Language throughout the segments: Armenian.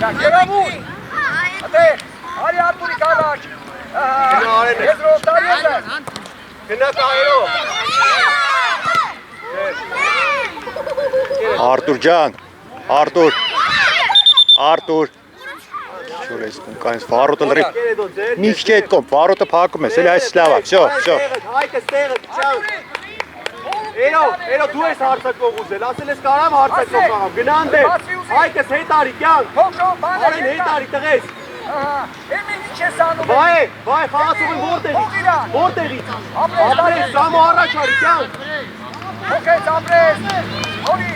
Գերամուր։ Ատե, արի Արտուրի կալաչ։ Եզրով տարիոզը։ Գնա կայերով։ Արտուր ջան, Արտուր։ Շուր ես կայնս վարոտը լրիվ։ Մի քիչ այդ կոմ, վարոտը փակում ես, էլի այս լավա, всё։ Հայկը ստեղը չան։ Էրո դու ես հարցակող ուզել, ասել ես կարամ հարցակող աղամ, գնան դեր, հայկս հետ արի կյան, արեն հետ արի տղես։ Վայ, խաղացողին որտեղից, ապրես, սամո առաջ արի կյան։ Հոգեց, ապրես, հորի։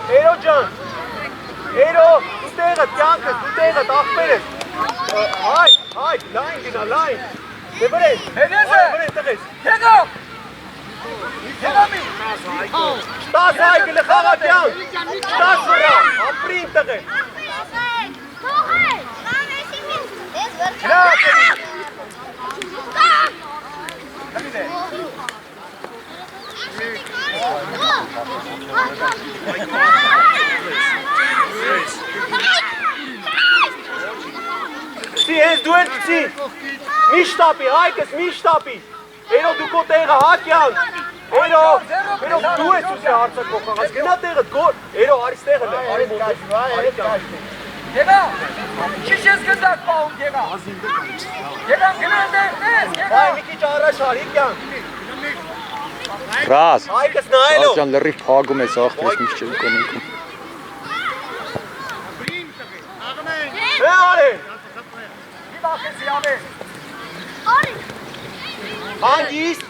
Էրո ջան, դու տեղդ, կյանքս, դու տեղդ, աղբերես, հայ, լայն գնա, լայն, դե վրեն, վրեն տղես, Հեղամի, շտաս հայկը լխաղա կյանք, շտաս վրա, ապրին տղես, Հենց դու էլ գցի, մի շտապի, հայկս մի շտապի, էրո դու կո տեղը հակյան, էրո դու ես ուզի հարցակող խաղաց, գնա տեղը, էրո արիս տեղը լը, արի մոտես, արի կյանք։ Գեղա, քիչ ես գնդակ պահում գեղա, գեղա գնան դեղնես, գեղա։ Այ մի քիչ առաջ արի կյանք։ Ռազ, հայկս նայելով։ Ռազ ջան լրիվ փագում ես աղբերս մի քիչ կոմինքում։ Հանգիստ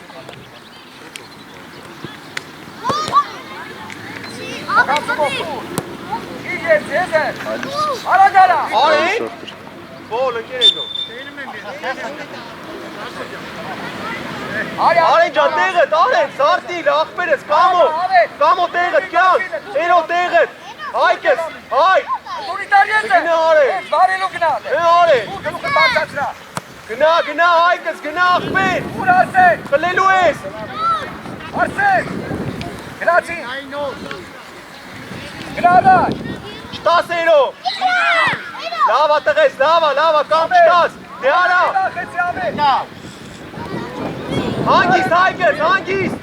Արագարա Արին Բոլ ընկեր էգո Արին ջան տեղդ արեն սարտիլ աղբերս կամո տեղդ կյանք էրո տեղդ հայկս հայ Գնա արեն վարելու գնա արեն գնուխը բարձացրա Գնա հայկս, գնա աղբեր, ուր Արսեն, խլելու ես, Արսեն, գնացի, գնադար, շտաս էրո, լավա տղես, լավա, կամ շտաս, դե արա, հանգիստ հայկս, հանգիստ,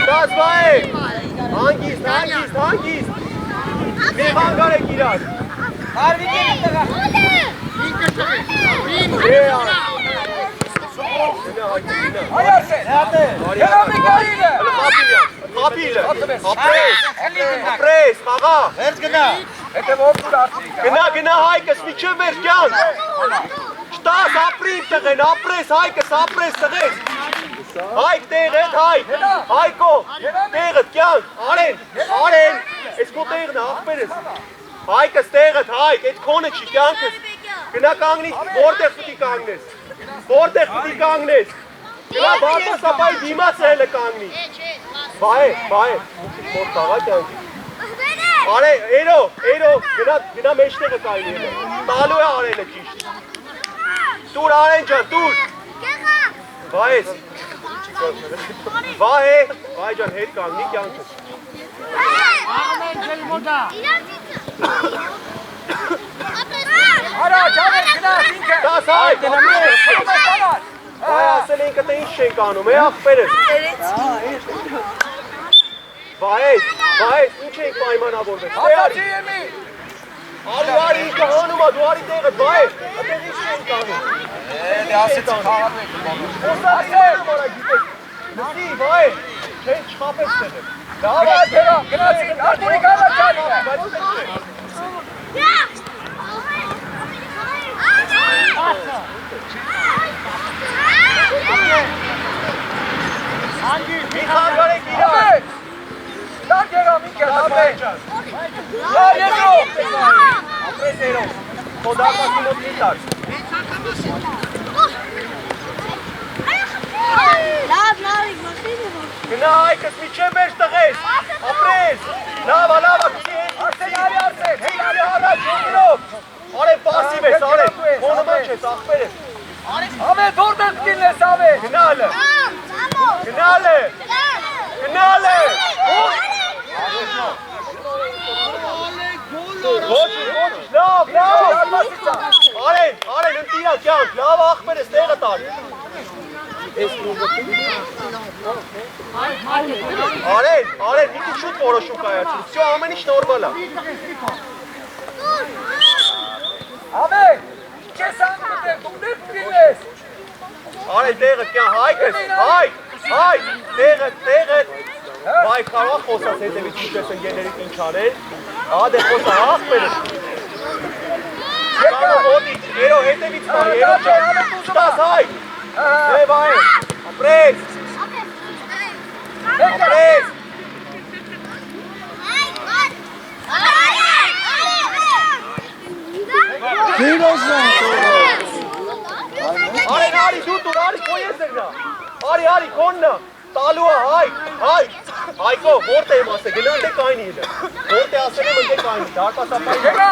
շտաս վայ, հանգիստ, մի հանգար եք իրար, Արվի կերի տղա Այ Արսեն Գնամի կարինը Խապիլը Ապրես խաղա Վերջ գնա Գնա հայկս միչև վերջ կյան Շտաս ապրին տղեն ապրես հայկս ապրես տղես Հայկ տեղդ հայկո տեղդ կյան արեն ես կո տեղն աղբերես Հայկս տեղդ հայկ, այդ քոնը չի կյանքս Գնա կանգնի, որտեղ պտի կանգնես Գնա բարտոս ապայի դիմաց հելը կանգնի Բայ, մոտ տաղա կյանքի Արե, էրո, գնա մեջտեղը կայնի հելը Տալու է արենը ճիշտ Տուր արեն ջան, տուր Բայ ջան, հետ կանգնի կյանքս Առաջ, գնաց ինքը Դաս հայ, Այ ասել ինքը թե ինչ չենք անում, աղբերս Բայ, ինչ ենք պայմանավորվեց Հասացի եմի Արի ինքը հանում դու արի տեղը, բայ Ատեղ ինչ չենք անում Դե ասեց խաղարն եք Լսի, բայ Չեն չխապեց տեղը Գնացի, Արտուրի կալաչարի Մի խանգարեք իրար Լավ եղամ ինքը, լավ է Լավ եզրո Ապրես երով Խոդարկասի մոտ միտար Լավ նարիկ, մախին է Գնա Հայկս միջև մեջ տղես, ապրես, լավա, Արսեն, արի Արսեն, հեյ արի առաջ, ետիրով, արեն պասիվ ես, արեն, խոնման չես, աղբեր ես, Ամեն որդ ես կինես ավեն, գնալը, Ոչի, լավ, արեն, ընտիրա կյանք, լավ աղբեր ես, տեղը տար, Արեն, մի քիչ շուտ որոշում կայացրու, всё ամեն ինչ նորմալ է։ Ամեն, չես անգուտ եմ, դու նետ կինես, Արեն տեղը կյան, հայք, տեղը, վայ կարող խոսաս հետևից ինչպես ընկերներիդ ինչ արել, դե խոսա աղբերս, կարող հոտից, երո հետևից բարի, երո ճան, շտաս հայք, դե վայ, ապրես, Արի, դու տուր, արի, քո ես եղնա, արի, քոննա, տալու Հայկո, որտ եմ ասել, գնան դե կայնի իլը, որտ է ասել եմ ընդ է կայնի, դարկասապային գնա,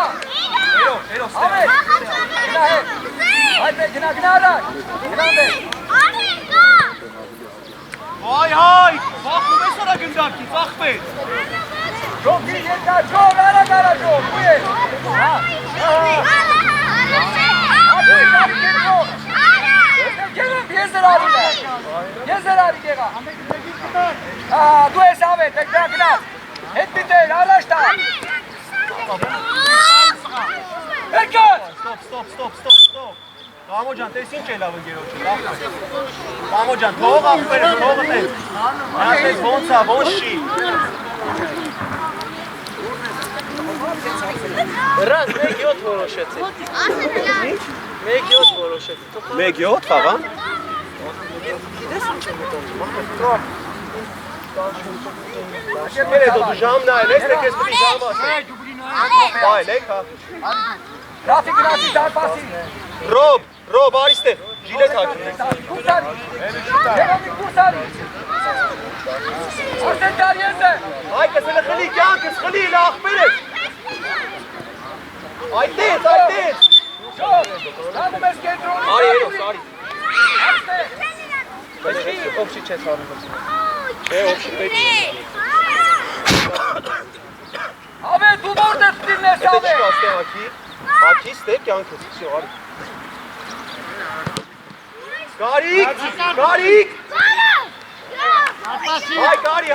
ամեն, գնա հետ, հայտ է, գնա առաջ, գնան դե, Հայ, վախում ես արա գնդակից, աղբեր, ժոք երկա, ժոք, արա, ժոք, ու ես, Ես երարի կեղա, դու ես ավետ, գնաց, հետ պիտել, առաջ տա, Ստոպ, Կամո ջան, տես ինչ է լավ ընկերոջը, լավ Կամո ջան, թող աղբերս, թողը տես, նա տես ոնց է, ոնց չի Ռազ, 1-7 որոշեցի։ 1-7 որոշեցի։ 1-7 խաղան։ Գերեդո դու ժամն այլ ես, մեկ ես պտի ժամ ասել։ Այլ եք հա։ Գրացի, դարպասի։ Ռոբ, արիստեղ, ժիլետ հաճում։ Կուրսարի, երամի կուրսարի։ Արսեն դար ես է։ Այկս հլը խլի կյանքս, խլի հլը աղբեր ես։ Այդտես։ Ստանում ես կենտրոնի։ Արի երոս, արի։ Օպշի չես արում։ Չէ, օպշի պետք Ավե, դու որդ ես պտիրնես Եթե ավե։ չկա ստեղ հաքի ստեղ կյանքս, всё, արի։ Գարիկ։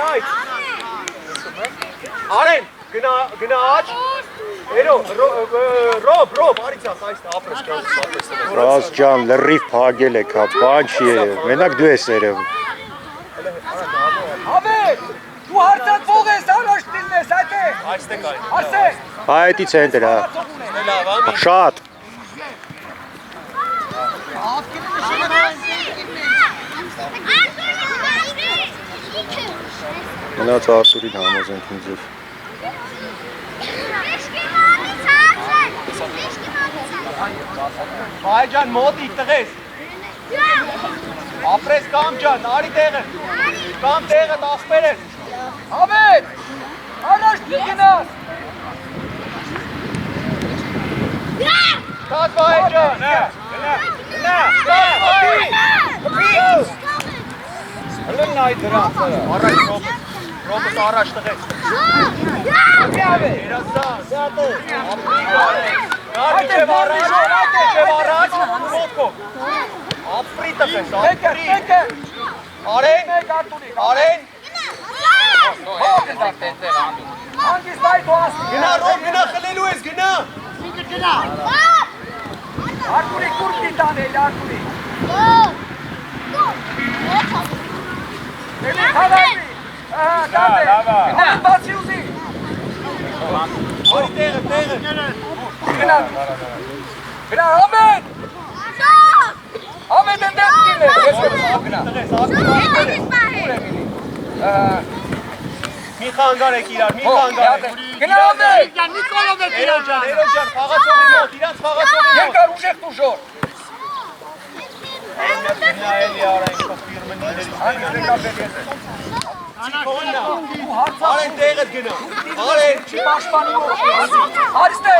Հայ։ Արեն, գնա աջ։ Էրո, Ռոբ, արիցախ, այստեղ ապրես կյանքս, Ռազ ջան, լրիվ փագել եք, հա, բան չի երևում, մենակ դու ես երևում։ Ավե, դու հարցատվող ես, առաջ պտիրնես, այդ է։ Այստեղ արի։ Արսեն։ Հայտի ցենտր, հա, Լավ, ամի։ շատ։ Մնաց Արսուրին համոզենք ինձ և։ Հայ ջան, մոտիկ տղես։ Ապրես կամ ջան, արի տեղը։ Կամ տեղը աղբեր ես։ Ավետ, առաջ պտիրնաս։ Կատ վայ ջան։ Գնա։ Հլն այ դրանց առաջ Ռոբս առաջ տղես։ Երասան։ Գար միջև առաջ, մոտքով։ Ապրի տղես, ապրի։ Արեն։ Հոք ես արդեն տեղ ամին։ Հանգիստ այ դու ասնի։ Գնա Ռոբ, գնա խլելու ես, գնա։ Արկուրի կուրկի տանել, արկուրի։ Էլի խանայվի։ Կան է, ամեն բացի ուզի։ Արի տեղը։ Գնա, ամեն։ Ամեն են դեպ կին է, ես կրս, գնա։ Մի խանգար եք իրար, մի խանգար եք։ Գնա ամեն։ Էրո ջան, խաղացողի մոտ, իրանց խաղացողի մոտ։ Երկար ուժեղ տուժոր։ Գնա էլի արա ինքո ֆիրմն իներիս։ Հանգիստ եկավ դեպ ես է։ տեղդ գնա։ Արեն, Չի պաշտպանի ոչինչ։ Արիստե,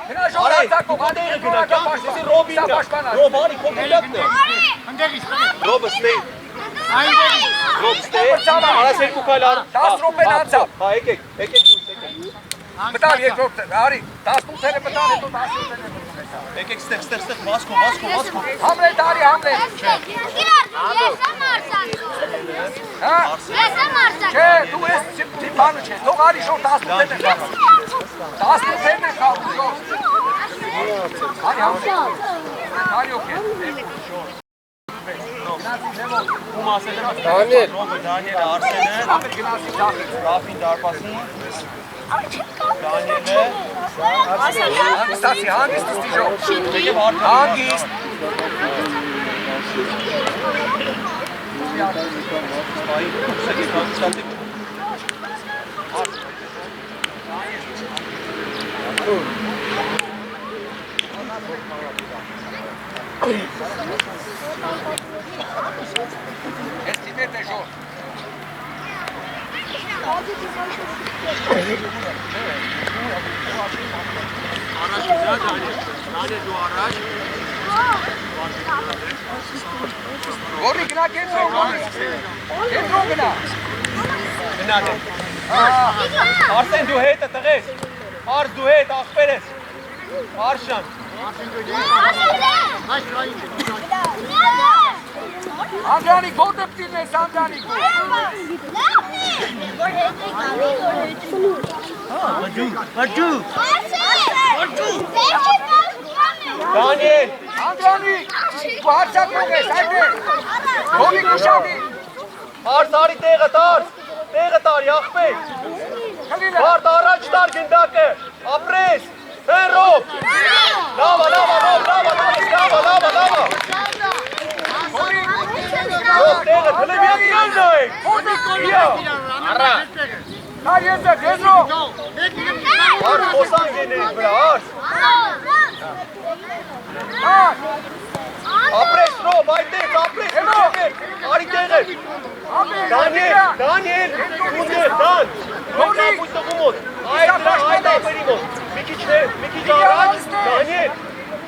գնա ժողովուրդ արձակով, տեղը գնա, կյանքսի Ռոբինն է։ Ռոբ, արի, քո կոնդակտն է։ Ռոբը ստե։ Ռոբ ստե։ Արաս երկու քայլ առ։ 10 րոպեն անցավ։ Հա, եկեք դուրս, եկեք։ Մտալ երկրորդ, արի, 18-ը մտալ, հետո 17-ը մտալ։ Եկեք ստեղ, Վասկո։ Համլետ, արի, Համլետ։ Հա? Չէ, դու ես բանը չէ, թող արի շոր 18-ն է խաղում։ 18-ն է խաղում, շոր։ Արի, Համլետ։ Արի, օքեյ։ Դանիել, Դանիելը, Արսենը, Ռաֆին դարպասին, Դանիելը, Հանգստացի, հանգիստ ստի ժող։ Հանգիստ։ Estimate de joc. Գորի գնա կենտրոն, գորի։ Կենտրոն գնա։ Գնաք։ Արսեն դու հետը տղես։ Արս դու հետ ախպեր ես։ Արշան։ Անդրանիկ, ո՞րտե պտիլն ես, Անդրանիկ։ Դանիել։ Անդրանիկ, դու հարցակող ես, այդ է։ Գորի գուշավի։ Արս արի տեղը տար։ Տեղը տարի ախպեր։ Խլիլը։ Բարդ առաջ տար գնդակը։ Ապրես։ Հերոբ։ Լավա։ Գորի։ Ռոբ տեղը հլեմիակ իրան նայեք։ Արա։ Կար եզը, կեզրո։ Արս խոսան գեներից վրա, արս։ Կար։ Ապրես Ռոբ, այդտեղ, ապրես, արի տեղը։ Դանիել, ունդեր, դան, նոք ապույս տղումոտ, այդ ապերի մոտ, մի քիչ առաջ, Դանիել,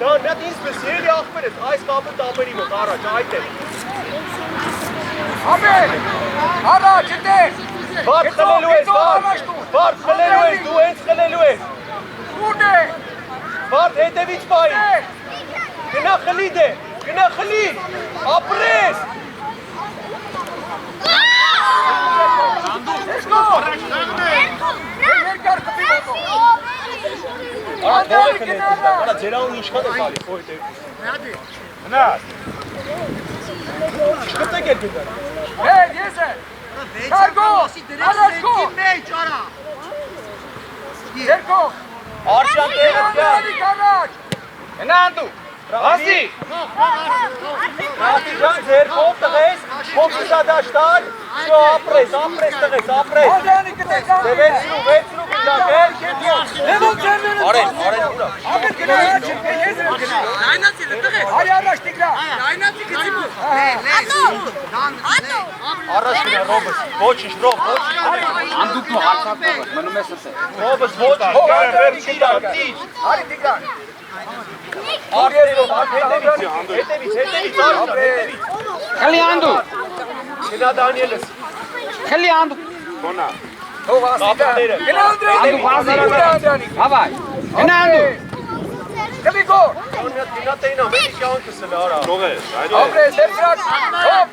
դան, միատ ինձպես ելի աղբեր ես, այս կապուտ ապերի մոտ, առաջ, այդ է։ Ամեն, առաջ, այդեղ։ Բարդ խլելու ես, բարդ խլելու ես, դու հենց խլելու ես։ Ուրդ է։ Բարդ հետևից պայի, գնա խլի դե, ապրես։ Երկար կպի մոտո։ Արա ձերանուն ինչքան է գալիս, ոյ տեղ։ Հնաս։ Շկտեք էլ գնդար։ Հետ, ես է։ Կարգո, առաջկո։ Երկո։ Արշան տեղը կյան։ Անդրանիկ առաջ։ Հնանդու, հասի։ Ռասի ջան, ձեր կով տղես, կոմպիսադաշտար, շո ապրես տղես, ապրես։ Անդրանիկ կտեք Դե վեցրու գնդակ է։ Լևոն ձերները։ Արեն ուրա։ Ամեն գնա առաջ, ես եմ գնա։ Արի առաջ տիգրա։ Առաջ գնա Ռոբս, ոչինչ Ռոբ, ոչինչ։ Անդուկ նո հարցակով, մնում ես ասել։ Ռոբս ոչինչ, Արի տիգրան։ հետևից, Արշան, հետևից։ Խլի անդու, Գնա Դանիելս։ խլի անդու։ Թող ասիդա։ Գնա Անդու Անդրանիկ։ վազի։ Հավայ, հնանդու։ Կլիկո։ Գնա տեյնա, մետի կյանքս էլ արա։ Ապրես, դեպրակ։ Հոպ։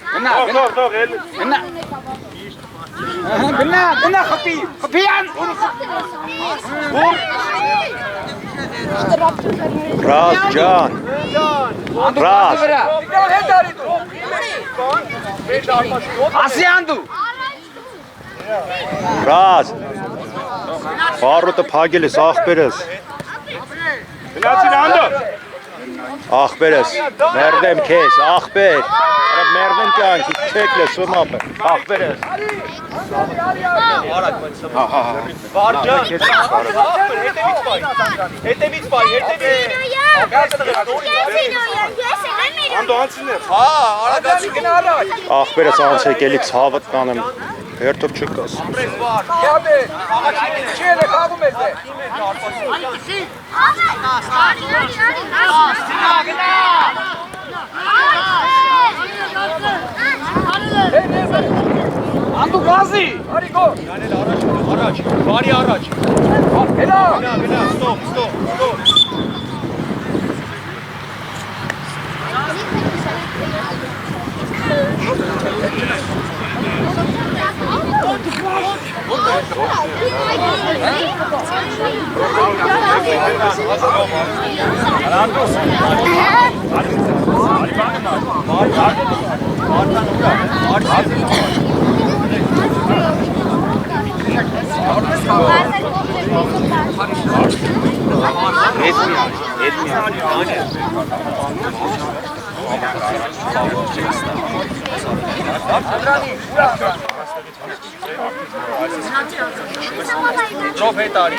Գնա, խպի ան։ Ռազ ջան, Ռազ, Տիգրան հետ արի դու։ Ասի անդու։ Ռազ, վարոտը փագել ես, աղբեր ես, աղբեր ես, մերդեմ կեզ, աղբեր, մերդեմ կյանքի, չեք լես ումապը, աղբեր ես, Վարջան, հետևից պայի, Անդրանիկ գնա առաջ։ աղբեր ես անց եկելիք հավըտ կանեմ, Հերթով չկաս։ Ապրես վար։ Գաբե, չերը խաղում է դե։ Անդու գազի։ Արի գոր։ Դանել առաջ, բարի առաջ։ Հելա։ Գնա, ստոպ։ Drop հետարի,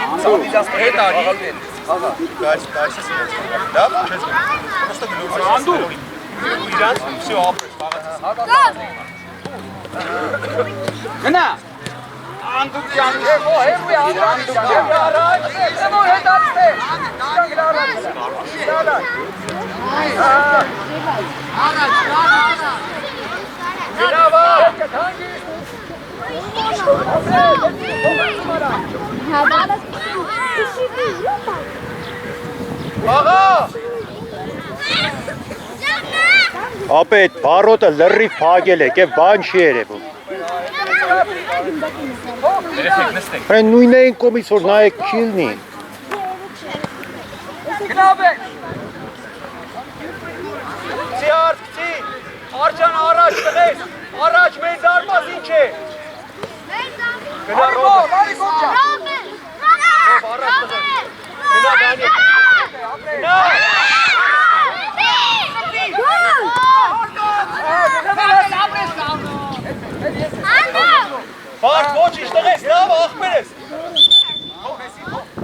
հետարի։ Անդու։ Իրանց, всё, ապրես, խաղացես։ Գնա։ Անդու ջան, Հերույի անդու առաջ։ Նոր հետարից է։ Իրանք առաջ։ Գնա, Աղա։ Ապետ, բարոտը լրիվ փագել է, կև բան չի երևում։ Հեն նույն էին կոմից, որ նայեք չի լինի։ Գնաբեք։ Գցի արդ, գցի։ Արջան առաջ տղես, առաջ մեզ արմազ ինչ է։ Գնա Ռոբ, Արի գոր ջան։ առաջ տղես։ Գնա Դանիել։ Գնա։ Բարդ, ոչ իշ տղես, լավ աղբեր ես։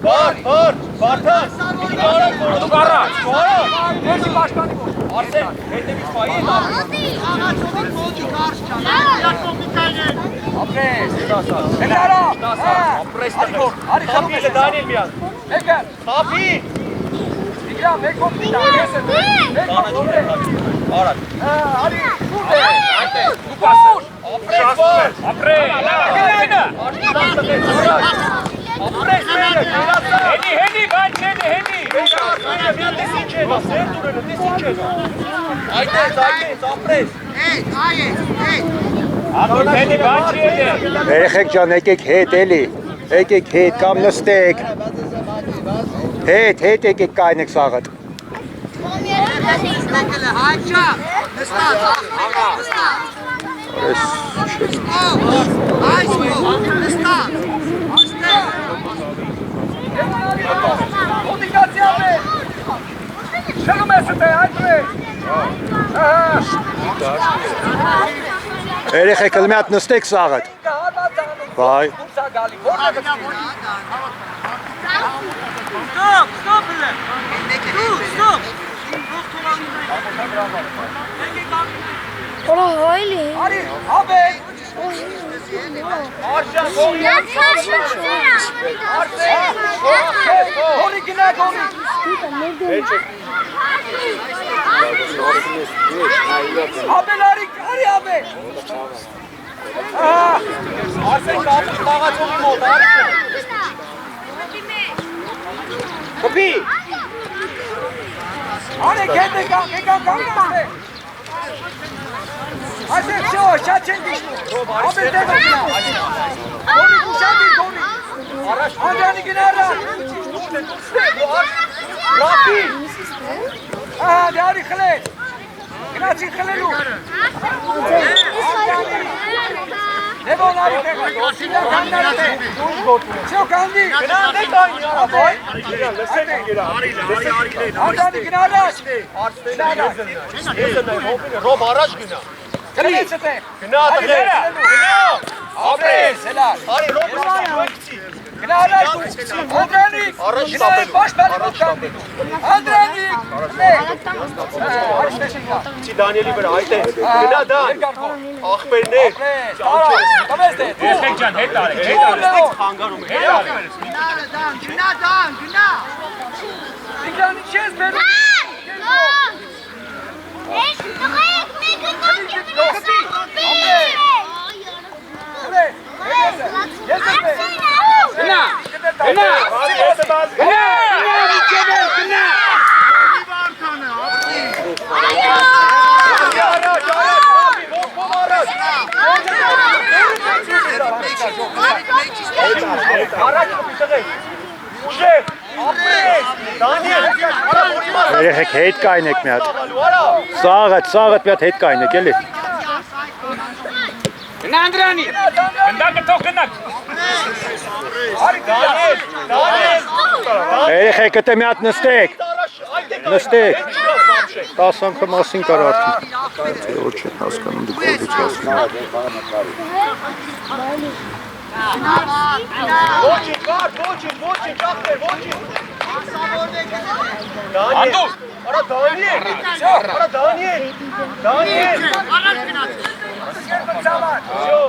Բարդան, ինչ արակ որը դուք առաջ, արակ։ Ես պաշտպանի գոր։ Արսեն, հետևից պայի է լավ։ Ապրես։ Հելարա։ Ապրես տղես։ Խապի է Դանիել միան։ Եկը։ Խապի։ Իրա մեկ հոտ դիտա, ես եմ։ Մեկ հոտ դիտա։ Արակ։ Արի, ուր է։ Դուք ասես։ Ապրես վար։ Ապրես։ Աշտան տղես, արակ։ Ապրես մենը, կերացա։ Հենի, բան չեն, հենի։ Միան տես ինչ է դա, սեր դուրելը, տես ինչ է դա։ Այդպես, ապրես։ Հենի, բան չի է։ Երեխեք ջան, եկեք հետ էլի, եկեք հետ կամ նստեք, հետ եկեք կայնեք սաղըտ։ Ոդիկացիա մե։ Շելում ես թե այդպես։ Երեխեք ըլմի հատ նստեք սաղըտ։ Բայ։ Ola hoyli. Արի, հաբե։ Արշան, հողի Հորի գնա գորի։ Հաբել արի, հաբե։ Արսեն կապուս մաղացողի մոտ, արշան։ Կպի։ Արի, կետ եկան կանգնաս է։ Այսե, վсё, շատ չեն դիշնում։ Հաբել տեղը գնա։ Գորի, կուշանդիր գորի։ Անդրանի գնա առաջ։ Ռապի։ Ահա, դե արի խլեց։ Գնացին խլելու։ Նեվոն արի տեղը։ Վсё, կանգնի։ Գնանդ է տայնի, արաբայ։ Լսեք գերա։ Անդրանի գնա առաջ։ Եզը նայ, Ռոբ առաջ գնա։ Խլեց է։ Գնա տղեր, գնա։ Ապրես, հելար։ Արի, Ռոբ առաջ գնա։ Գնալար դու։ Անդրանիկ։ Գնալ պաշտպանի մոտ կանգնի։ Անդրանիկ։ Չի Դանիելի վրա, այդ է։ Գնա Դան։ Ախպերներ։ Տվես դե։ Երեք ջան, հետ արեք, հետ արեք։ Խանգարում է։ Հետ արեք։ Գնա։ Իգանի չես բերում։ Երեխեք հետ կայնեք մի հատ։ Սաղդ մի հատ հետ կայնեք էլի։ Գնա Անդրանիկ։ Գնդակը թող գնակ։ Երեխեք դե մի հատ նստեք։ Նստեք։ 10 անգամ մասին կար արդեն։ Ոչ չեք հասկանում դուք որդից հասկանում։ Ոչինչ, ոչինչ, ախպեր, ոչինչ։ Անդու։ Արա Դանիել։ Արա Դանիել։ Դանիել։ Всё.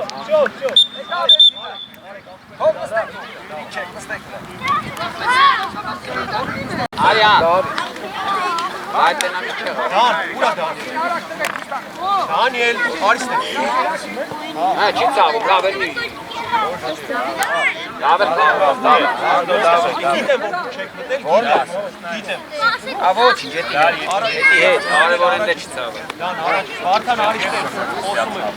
Արյան։ Այդ է նա մի չեղա։ Դան, ուրա Դանիել։ Դանիել, արիստե։ Հա, չի ծավում, լավ է մի։ Լավ է, Գիտեմ, որ չեք մտել, գիտեմ։ Ա ոչինչ, էդի հետ, կարևոր են դե չի ծավում։ Դան, առաջ, Վարդան արիստե, խոսում եմ։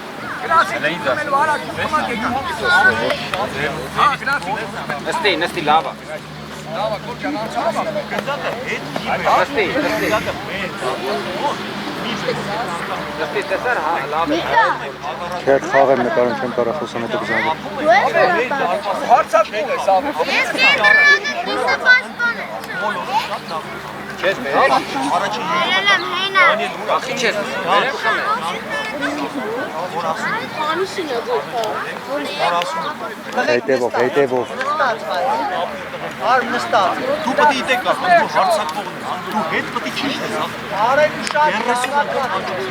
Նստի, լավ է։ Նստի, տեսար, հա, լավ է։ Քեդ խաղ եմ նկարում չեմ կարող խոսամ հետո բզանվել։ Հարցակ դու ես ավ։ Չես մեր, առաջին Դանիել ուրա։ Ախի չես։ Հետևով։ Ար նստած։ Դու պետք է իտեք ասում, որ հարցակվողն ես։ Դու հետ պետք է ճիշտ ես, հա։ Արեք ու շատ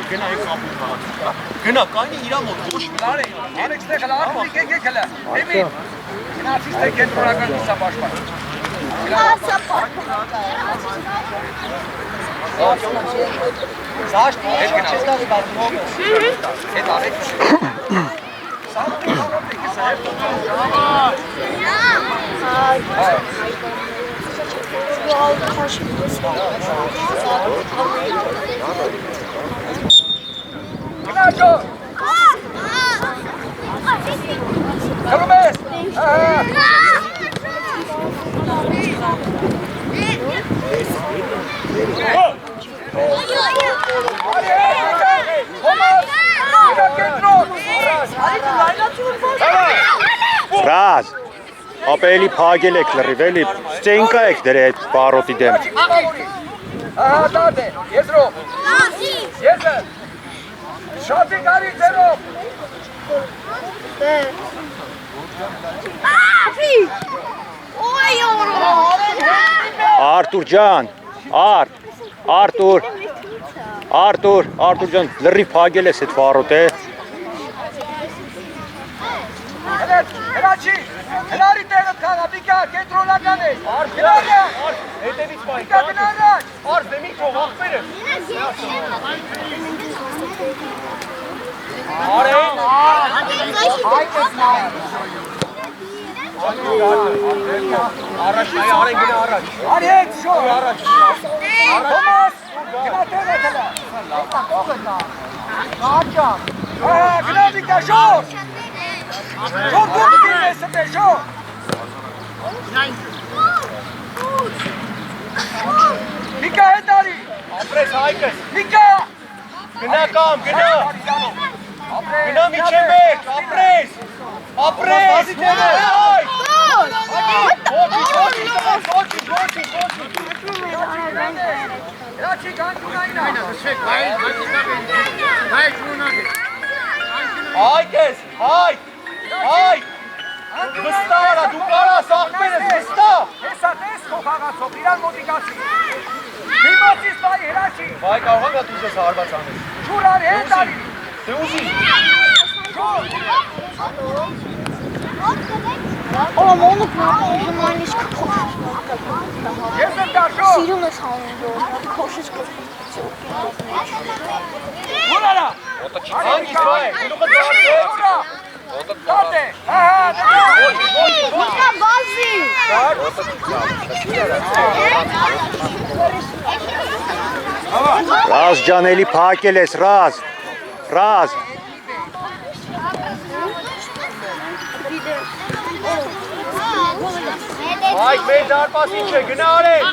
գնա այ կապու քաղաք։ Գնա, կայնի իրա մոտ ոչ մի։ Արեք ստեղ հələ արդյոք եկեք հələ։ Էմի։ Գնացի ստեղ կենտրոնական կիսապաշտպան։ Սաշ, հետ չես կազմող։ Հետ արեք։ Գնաճո։ Կրում ես։ Ռազ, ապելի փագել եք լրիվ էլի, ստենկա եք դրե այդ բարոտի դեմ։ Ահա դատ է, եզրով։ Եզը։ Շատի գարի ձերով։ Արտուր ջան, Արտուր ջան, լրիվ փագել ես այդ բարոտ է։ Հրաչի, հրարի տեղը կաղա, բիկա, կենտրոնական է։ Հրարյա, Հետևից պահի, բիկա գնարած։ արս դեմի թող ախպերը։ Արեն։ Առաջ նայ, արեն գնա առաջ։ Արի հետ, շոր, առաջ։ Թոմաս, գնա տեղը թելա։ Ահա, գնա բիկա, շոր։ Շոր դու բիկին ես տե, շոր։ Բիկա հետ արի։ Ապրես հայկս։ Բիկա։ Գնա կամ, գնա։ Գնա միջև մեկ, ապրես։ Ապրես։ Հայ։ Հրաչի, գանջունային այնա։ Հայտ ես, հայտ, Վստահ արա, դու կարաս աղբեր ես, վստահ։ Հեսա տես քո խաղացող, իրան մոտիկացի։ Դիմացից վայ հրաչի։ Վայ կարող եմ դու ես հարված անել։ Շուր արի, հետ արի։ Դե ուզի։ Մոնուկ նմանիշ Ես եմ դաշո։ սիրուն ես հանում, քոշից Ուր արա։ Հանգիս վայ, գլուխը դարձե։ Դատե։ Միկա բազի։ Ռազ ջան, էլի փակել ես, Ռազ։ Ռազ։ Այք մեր դարպաս ինչ է, գնա արեք։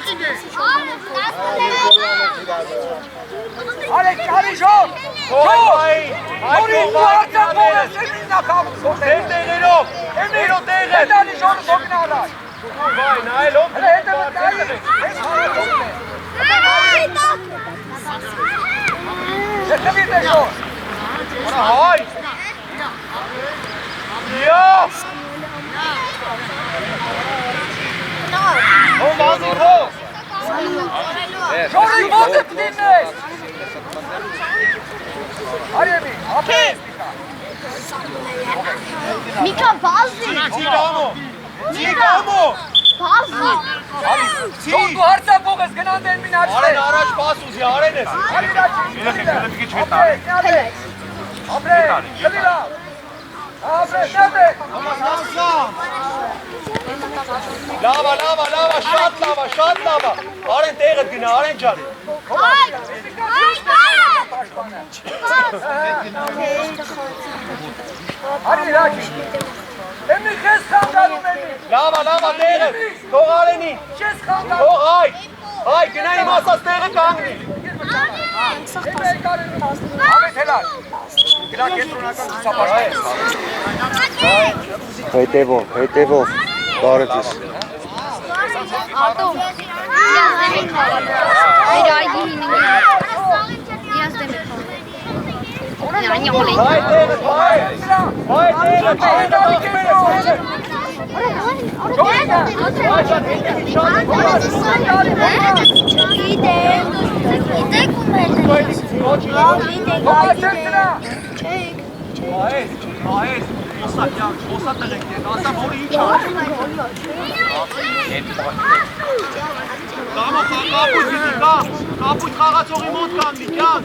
Արեք, արի շոտ։ Թող վայի, այք Որի թող դու վայի արձակող ես, գնաները։ էմին նախավ Ձեր տեղերով, էմերո տեղ է։ Հետ արի շոտ սոգնա արար։ Վայ, նայելով Հələ հետևը նայել է, ես հարատողն է։ Ես տվիտ է շոտ։ Արա հայ։ Յա։ Հո մազի հո։ Շորի ոտը տվինես։ Արեմի, ապես միկա։ Միկա բազի։ Ցիկամո։ Ցիկամո։ Բազի։ Շոտ դու հարցակող ես գնանդ են մին Արեն աչվես։ առաջ պաս ուզի, արեն ես։ Արի ռաչի։ Ապրես, նյադե։ Ապրես, գլի լավ։ Ապրես, նյադե։ Լավա, լավա, լավա, շատ լավա։ Արեն տեղդ գնա, արեն ջան։ Արի ռաչի։ Էմի քեզ խանգարում էմի։ Լավա, տեղդ։ Թող արենին։ Քեզ խանգարում։ Թող հայ, գնա իմ ասած տեղը կանգնի։ Էմի եկարելու։ Ամետ հելար։ Գնա կենտրոնական ցուցապաշտպան։ Հետևով, բարեցես։ Արտո։ Իրաց դեմի խաղալ։ Իր այգի հինը։ Իրաց դեմի խաղալ։ Նյանի օլի։ Հայ տեղդ, հայ տեղդ, Կապույտ խաղացողի մոտ կանգնի, կյան։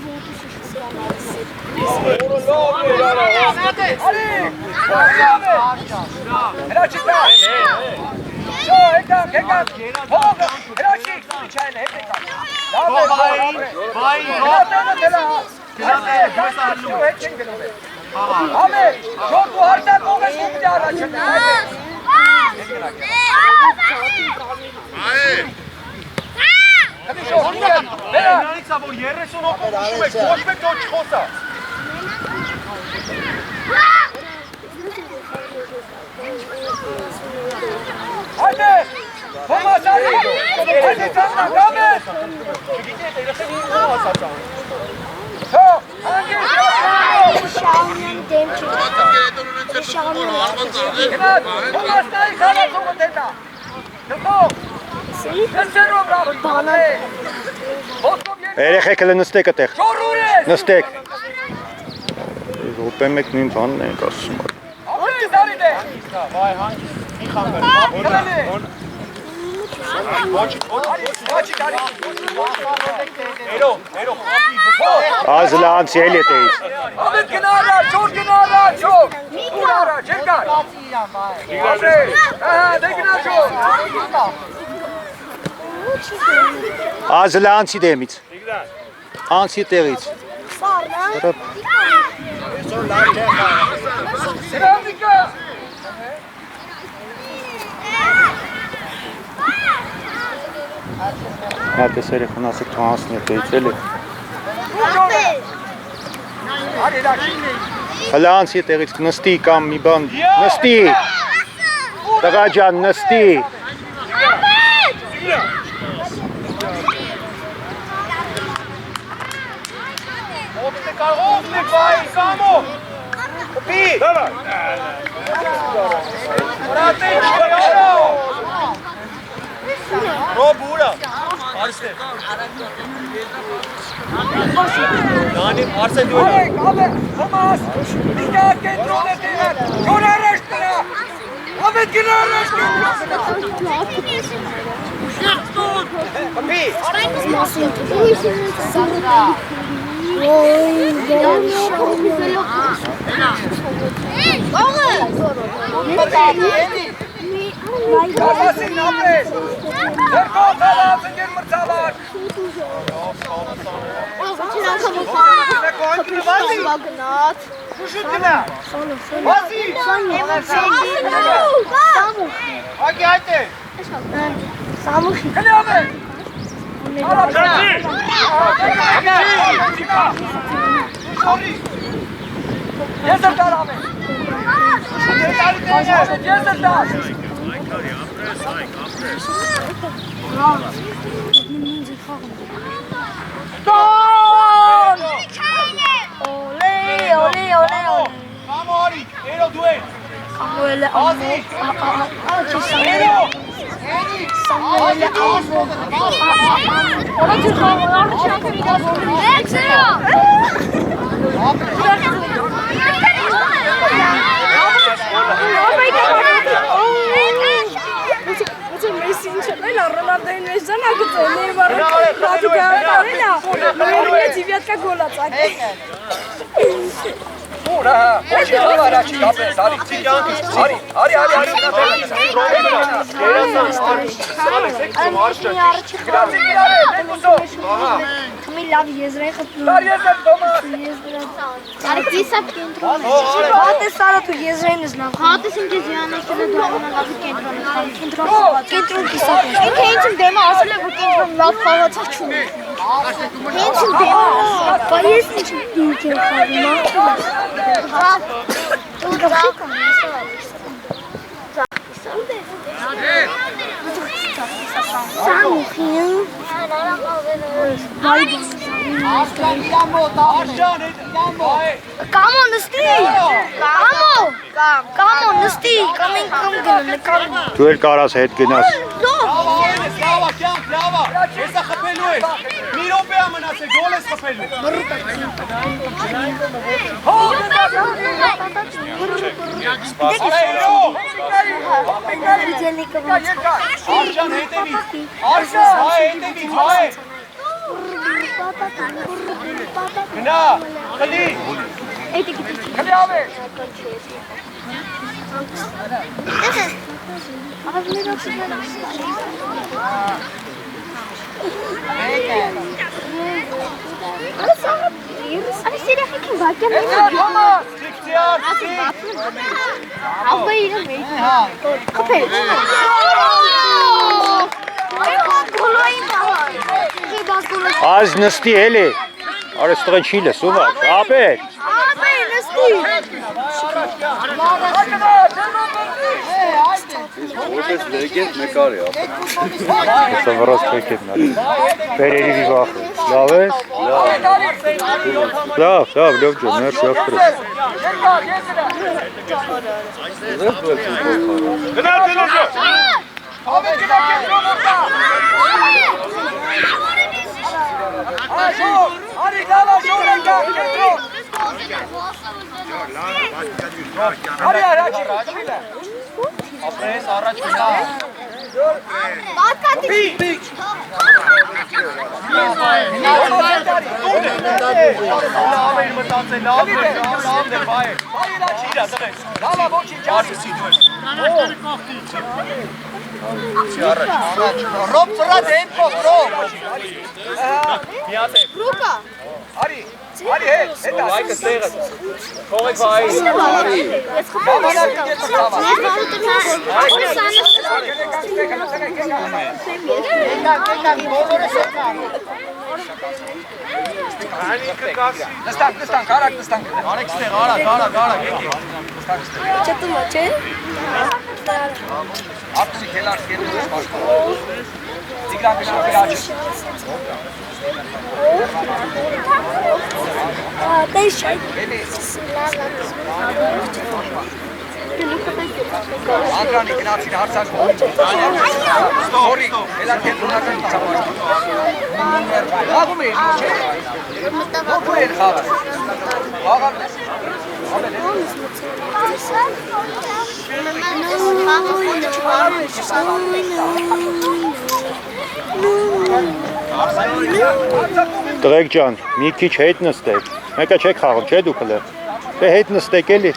Հրաչիկ դա։ Շո, եկան, հողը, հրաչիկ, չայն է, հետ եկան։ Լավ է, Վային, հրատենը դելա, հետ չեն գնում է։ Ամեր, շոտ ու հարցակող ես ուպտի առաջեն, Հդի շոտ, վերա։ Նրանից ա, որ 30 հոգով ուշում եք, ոչ մեկ դոչ խոսա։ Հայդե, Թոմասարի, հայդե ծաննա, գամես։ Չգիտի էտ երեխեն ինչ ասած ան։ Թո, հանգիս, Շահումյան դեմ չի։ գնաց, Թոմասնայի խալացողը տետա։ Նկող, նսերով ռավը, բանը։ Ոտքով եկ, Երեխեքը նստեք այդտեղ։ շորուր ես։ Նստեք։ Րոպե մեկ նույն բանն ենք ասում։ Ապրես արին է։ Վայ, հանգիս, մի խանգար։ Գնալի։ Ոչ, Ոչի կարի։ Երո, խապի, վխոր։ Ազլը անցի էլ ետեից։ Ամետ գնարա, շոր գնարա, շոր։ Գնարա, չերկար։ Ապրես, դե գնա շոր։ Ազլը անցի դեմից։ Անցի տեղից։ Սրամիկա։ Նա տեսեր եք հնասեք թո անցնի ետեից էլ է։ Արի լաքի։ Հլա անցի տեղից նստի կամ մի բան, նստի։ Տղա ջան, նստի։ Օգնեք, վայ, կամո։ Կպի։ Ռոբ ուրա։ Արստեղ։ Դանի Արսեն դու ես։ Աբե, Թոմաս, դիգա կենտրոն է դիգա։ Քոն առաջ դրա։ Աբե գնա առաջ Կպի։ Կասին ապրես։ Երկո խալած ընգեր մրցավար։ Ուշուտ գնա։ Վասի։ Ակի հայտ է։ Սամուխի։ Գնա աբե։ Ես եմ դար աբե։ Ես եմ դար։ Գոլ! Օլե, օլե, օլե, օլե։ Կամո արի, երո դու ես։ Սամուելը Ազի։ Սամուելը Ronaldo'nun mecdana gitti. Neymar'ın Radika'ya arena. Neymar'ın Civiatka gol atacak. Ura, hoci hava raçı kapes. Hadi. Hadi. Լավ եզրային խփում։ Դար ես եմ Թոմաս։ Արի կիսապ կենտրոն։ Հատե սարա դու եզրային ես լավ։ Հատես ինձ Յանեքը դառնալավ կենտրոն կիսապ։ Ինքը ինձ դեմը ասել է որ կենտրոն լավ խաղացող չունի։ Ինձ դեմը, բայց ես ինչ դուք եք Կամո նստի, կամո նստի, կամ ենք կամ գնան, Դու էլ կարաս հետ գնաս։ Լավա, եսա խպելու ես, մի ռոպե ամնաց է, գոլ ես խպելու։ Արշան հետևից, հայ։ Գնա, խլի։ Քնի աբե։ Ani սիրախիքին բակյան Ես եմ Թոմաս։ Աբա իրը մեյտ Կպեր Այս նստի էլի։ Արես տղեն չի լսում ակ, ապեր։ Աբա նստի Հեսա վրաս քեքետ նար։ Բերերի վիվախ։ Լավ ես։ Լավ, լավ ջո, մեր շավ կրս։ Գնա, դելոջո։ Աբե գնա կենտրոն որտա։ Աշո, արի լավա շոր եկա կենտրոն։ Արի առաջի, կպիլը։ Ապրես, առաջ գնա։ Բատկատի Լավ է մտածել, լավ է, բայ։ Իրա, տղես։ Լավա ոչինչ արվիսի դու ես։ Ռոբ ծրա դեմքով, ռոբ։ Միատ է։ Ռուկա Արի հետ Այկը ստեղը։ Թողեք բայ։ Ես խփում Անիկը կասի։ Նստան, կարակ նստան։ Արեք ստեղ, արա, եկեք։ Չտում չէ։ Արտունի քելար կենտրոն ես պաշտպան։ Տիգրան գնա վիրաճ։ Deixa. Անդրանի գնացին հարցակում։ Ստորի, էլա կենտրոնական ծավալ։ Աղում էի, չէ։ Ողու էր խաղը։ Աղամ ես։ Տղեկ ջան, մի քիչ հետ նստեք։ Մեկը չեք խաղում, չէ՞ դուք հլը։ Դե հետ նստեք էլի։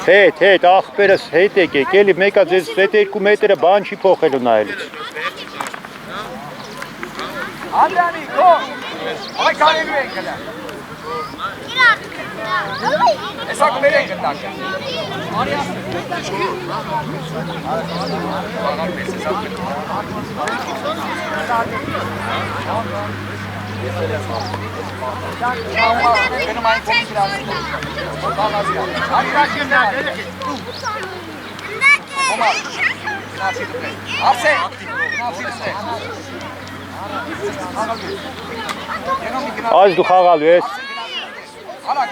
Հետ, աղբերս հետ եկեք, էլի մեկը ձեզ 2 մետրը բան չի փոխելու նայելից։ Անդրանի, քո։ Այ կանելու ենք հլը։ Էսա կմեր ենք ընդակը։ Այս դու խաղալու ես։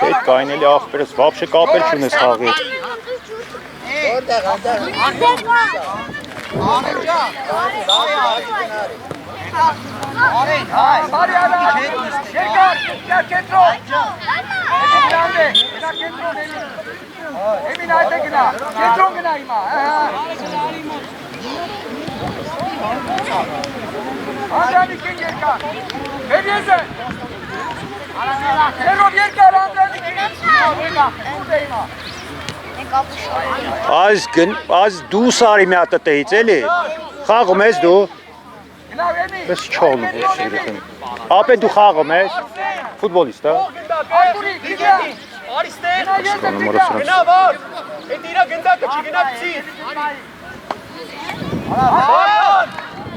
Հետ կայնելի աղբերս, վապշե կապել չունես խաղի։ Այս դու սարի մի հատը տեից էլի, խաղում ես դու, ես չողնում ես երեխին, ապե դու խաղում ես, ֆուտբոլիստ, Գնա վար, էդ իրա գնդակը չգնակցի։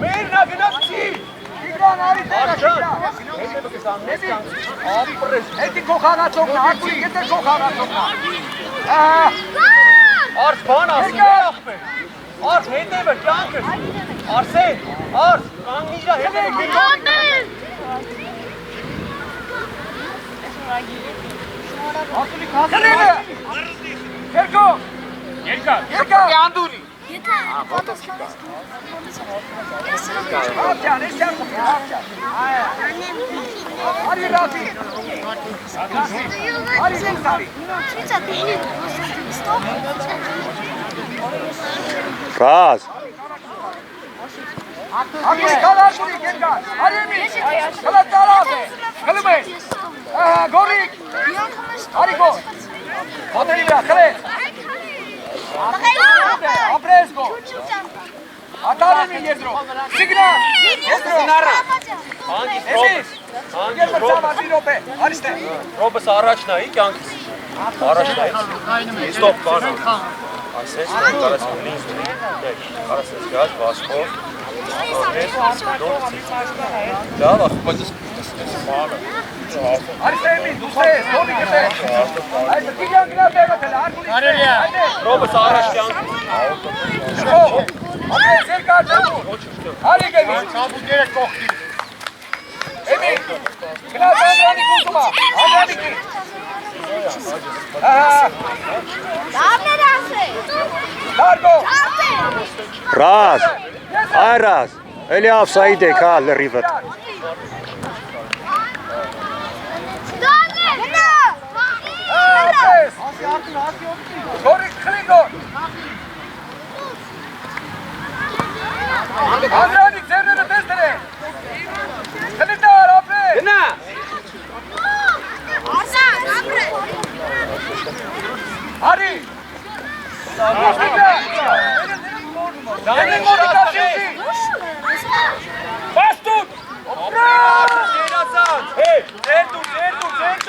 Մերնա գնակցի։ Էդի կողանացողն, ակուրի գետը կողանացողն։ Արս բան ասի, աղբեր։ Արս հետևը, կյանքս։ Արսեն, արս, կանգնի իրա հետևը, Կլինը, երկո, Երկար։ անդուրի։ Աղջան, ես ճարքում է, աղջան։ Արի ռատի։ Արի գունտարի։ Ռազ, Ակուրի կալարկուրի կենկան, արիմի, կլատ տարավ է, կլում է, գորիկ, արի գոր, հոտերի վրա, կլեց, ապրես գոր, ատարիմի եզրով, սիգնար, եզրով, էմիս, եվ մրցավազի ռոպե, արիստե, Ռոբս առաջնայի կյանքս, առաջնայից, ստոպ բանը, այսես, կարաս կլինս ունի, կարաս ես գազ, վասխով, լավ, ախպայցս բանը, արիստե էմիս, դուստե, ստոպի կտե, այս տիգյան գնար տեղը թելը, արկունի Ռոբս առաջ կյանքս, շքով, ապրես երկար ձեզու, արի գեմի, Էմի, գնաց Անդրանի կուսումա, Անդրանիկի, Լարգո, Ռազ, այ Ռազ, էլի ավսայիդ եք հա լրիվըտ։ ապրես, գորիկ խլիգոր, Անդրանիկ ձերները տեսներ է, խլիտար, ապրես, գնա, արի, Դանի մոտիկա շիզի, Բաստուտ։ գերացած, հետ, ձերտուկ,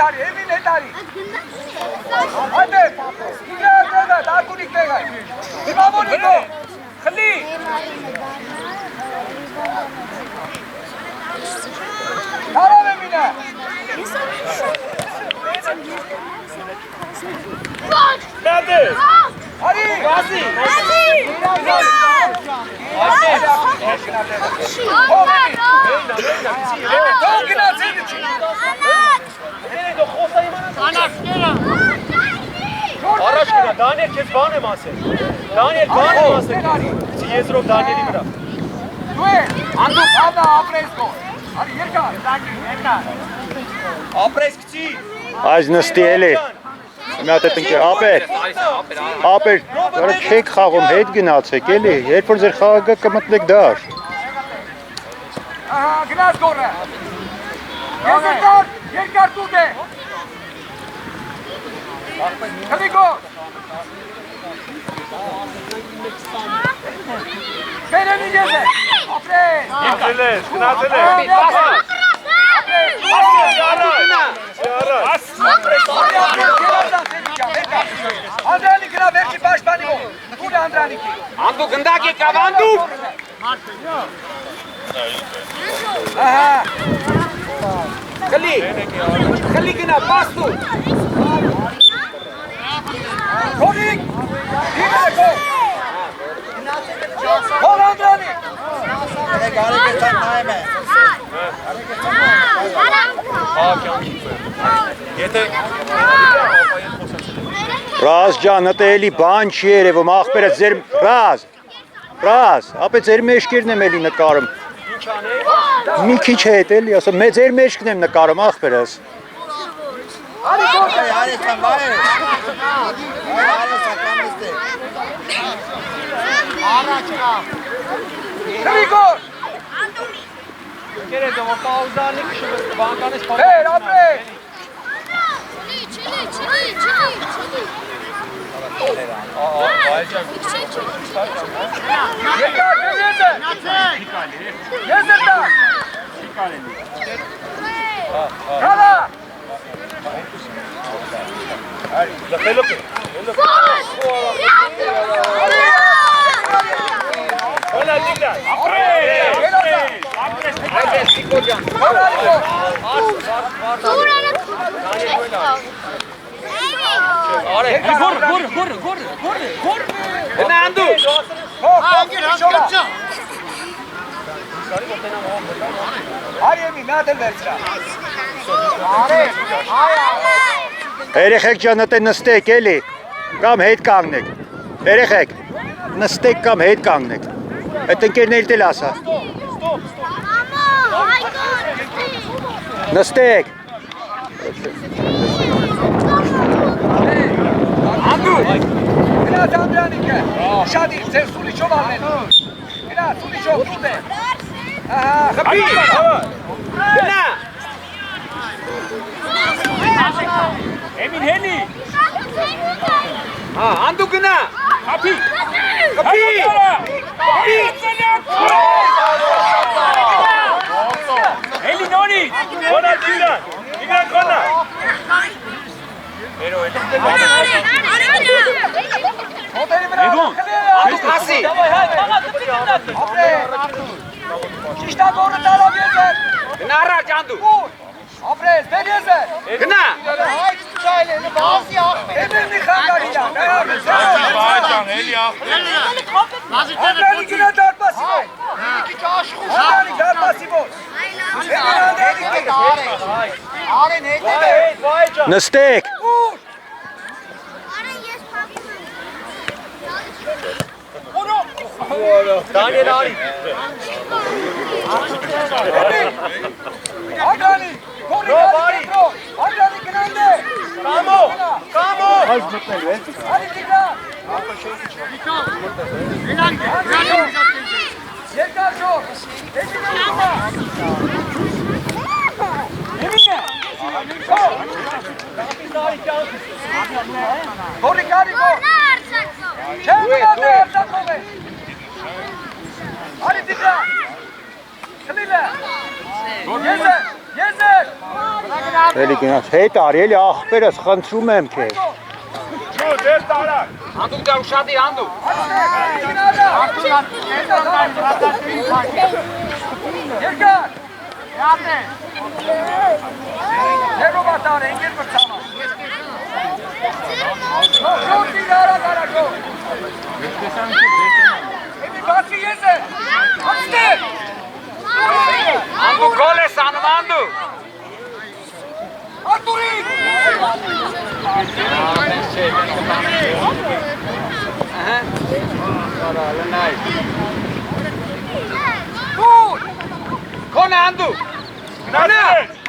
արի էմին հետարի, այդեր, իգար տեղը, դարկունիկ տեղը, հիմամոնիկո, խլի, Տարավ է մինը, Գնացել։ Արի, Գասի։ Թող գնացել չի։ Դու խոսա իմանաս։ Առաջ գնա, Դանիել քեզ բան եմ ասել։ Դանիել բան եմ ասել։ Եզրով Դանիելի վրա։ Դու անդու բավնա ապրես գո։ Արի երկար։ Ապրես գցի։ Այս նստի էլի։ Մի հատ ընկե, ապեր, դարը չեք խաղում, հետ գնացեք էլի, երբ որ ձեր խաղը կմտնեք դար։ Ահա, գնաց գորը։ Երկար դուտ է։ Հլի գոր։ Բերենի ես է, ապրես։ Գնացել ես։ Անդրանիկ գնա վերջի պաշտպանի մոտ, ուր Անդրանիկի։ Անդու գնդակ եկավ, անդու։ Ահա, Խլի գնա, պաստու։ Հորիկ, դիմը կող։ Հոր Անդրանիկ։ Ռազ ջան, ըտե էլի բան չի երևում, աղբերը ձեր, Ռազ, ապե ձեր մեջքերն եմ էլի նկարում։ Մի քիչ հետ էլի, ասա, ձեր մեջքն եմ նկարում, աղբերս։ Հրիկոր։ Բեր, ապրես։ Երկար դեզ է։ Ես է տա։ Հալա։ Գնա անդու։ Արիեմի, մի հատ էլ վերցրա։ Երեխեք ջան, ըտե նստեք էլի, կամ հետ կանգնեք, երեխեք, նստեք կամ հետ կանգնեք, այդ ընկերներիդ էլ ասա, նստեք, Անդու, գնաց Անդրանիկը, շատ իր ձեր սուլիչով ալնելու, գնաց սուլիչով դուտ է, խպի, Գնա։ Էմին հելի։ Անդու գնա։ Հապի։ Հելի նոնի։ Կոնա դիրա, իգան կոնա։ հոտերի վրա, Անդու հասի։ ապրես, ճիշտագորը տալով ես է, Գնա առաջ անդու։ ապրես, բեր ես է, Գնա։ էմերնի խանգարի դա, Անդրանիկ գնա դարպասի մոտ, Անդրանիկ դարպասի մոտ, էմեր Անդրանիկի, նստեք, Դանիել արի։ Անդրանիկ, հորի գարի կետրո, Անդրանիկ գնանդ է, Կամո։ արի տիգրա, երկար շոր, էջին է ուղա, հորի գարի գոր, չեմ գնանդ է արցակով է, արի տիգրա, խմիլ է, ես է, էլի գնաց, հետ արի, էլի աղբերս, խնդրում եմ քեզ, Շո, դեր տարակ։ Անդու դա ուշադի անդու։ երկար, Ego batare, engel facciamo. Tutti gara go. E mi batti yese. Hasta. Andu gole sanmandu. Aturi. Good. Con Andu. Nana.